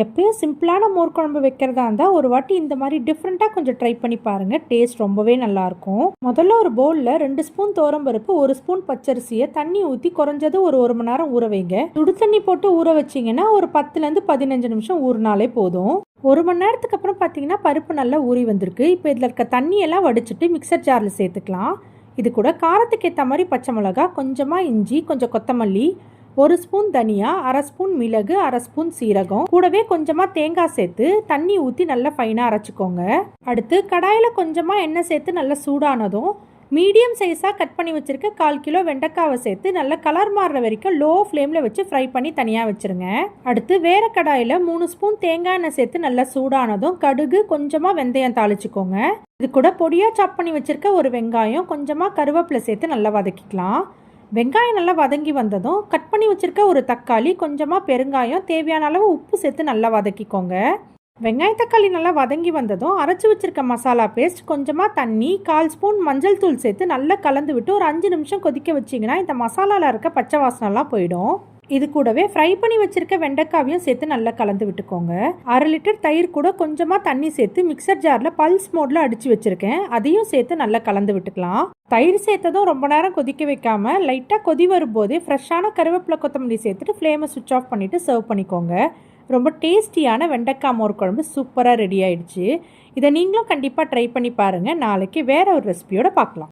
எப்பயும் சிம்பிளான மோர் குழம்பு வைக்கிறதா இருந்தால் ஒரு வாட்டி இந்த மாதிரி டிஃப்ரெண்ட்டாக கொஞ்சம் ட்ரை பண்ணி பாருங்கள். டேஸ்ட் ரொம்பவே நல்லாயிருக்கும். முதல்ல ஒரு பவுலில் 2 ஸ்பூன் துவரம்பருப்பு, 1 ஸ்பூன் பச்சரிசியை தண்ணி ஊற்றி குறைஞ்சது ஒரு 1 மணி நேரம் ஊற வைங்க. சுடு தண்ணி போட்டு ஊற வச்சிங்கன்னா ஒரு 10லேருந்து 15 நிமிஷம் ஊறினாலே போதும். 1 மணி நேரத்துக்கு அப்புறம் பார்த்தீங்கன்னா பருப்பு நல்லா ஊறி வந்திருக்கு. இப்போ இதில் இருக்க தண்ணியெல்லாம் வடிச்சிட்டு மிக்சர் ஜாரில் சேர்த்துக்கலாம். இது கூட காரத்துக்கு ஏற்ற மாதிரி பச்சை மிளகா, கொஞ்சமாக இஞ்சி, கொஞ்சம் கொத்தமல்லி, 1 ஸ்பூன் தனியா, 1/2 ஸ்பூன் மிளகு, 1/2 ஸ்பூன் சீரகம், கூடவே கொஞ்சமாக தேங்காய் சேர்த்து தண்ணி ஊற்றி நல்லா ஃபைனாக அரைச்சிக்கோங்க. அடுத்து கடாயில் கொஞ்சமாக எண்ணெய் சேர்த்து நல்லா சூடானதும் மீடியம் சைஸாக கட் பண்ணி வச்சுருக்க 1/4 கிலோ வெண்டைக்காவை சேர்த்து நல்லா கலர் மாறுற வரைக்கும் லோ ஃப்ளேமில் வச்சு ஃப்ரை பண்ணி தனியாக வச்சுருங்க. அடுத்து வேறு கடாயில் 3 ஸ்பூன் தேங்காய் எண்ணெய் சேர்த்து நல்லா சூடானதும் கடுகு, கொஞ்சமாக வெந்தயம் தாளிச்சுக்கோங்க. இது கூட பொடியாக சாப் பண்ணி வச்சுருக்க ஒரு வெங்காயம், கொஞ்சமாக கருவேப்பிலை சேர்த்து நல்லா வதக்கிக்கலாம். வெங்காயம் நல்லா வதங்கி வந்ததும் கட் பண்ணி வச்சுருக்க ஒரு தக்காளி, கொஞ்சமாக பெருங்காயம், தேவையான அளவு உப்பு சேர்த்து நல்லா வதக்கிக்கோங்க. வெங்காயம் தக்காளி நல்லா வதங்கி வந்ததும் அரைச்சி வச்சுருக்க மசாலா பேஸ்ட், கொஞ்சமாக தண்ணி, 1/4 ஸ்பூன் மஞ்சள் தூள் சேர்த்து நல்லா கலந்து விட்டு ஒரு 5 நிமிஷம் கொதிக்க வச்சிங்கன்னா இந்த மசாலாவில் இருக்க பச்சை வாசனைலாம் போயிடும். இது கூடவே ஃப்ரை பண்ணி வச்சுருக்க வெண்டைக்காவையும் சேர்த்து நல்லா கலந்து விட்டுக்கோங்க. 1/2 லிட்டர் தயிர் கூட கொஞ்சமாக தண்ணி சேர்த்து மிக்சர் ஜாரில் பல்ஸ் மோடில் அடித்து வச்சுருக்கேன். அதையும் சேர்த்து நல்லா கலந்து விட்டுக்கலாம். தயிர் சேர்த்ததும் ரொம்ப நேரம் கொதிக்க வைக்காமல் லைட்டாக கொதி வரும்போதே ஃப்ரெஷ்ஷான கருவேப்பிலை, கொத்தமல்லி சேர்த்துட்டு ஃப்ளேமை சுவிட்ச் ஆஃப் பண்ணிவிட்டு சர்வ் பண்ணிக்கோங்க. ரொம்ப டேஸ்டியான வெண்டைக்காய் மோர் குழம்பு சூப்பராக ரெடி ஆயிடுச்சு. இதை நீங்களும் கண்டிப்பாக ட்ரை பண்ணி பாருங்கள். நாளைக்கு வேறு ஒரு ரெசிபியோடு பார்க்கலாம்.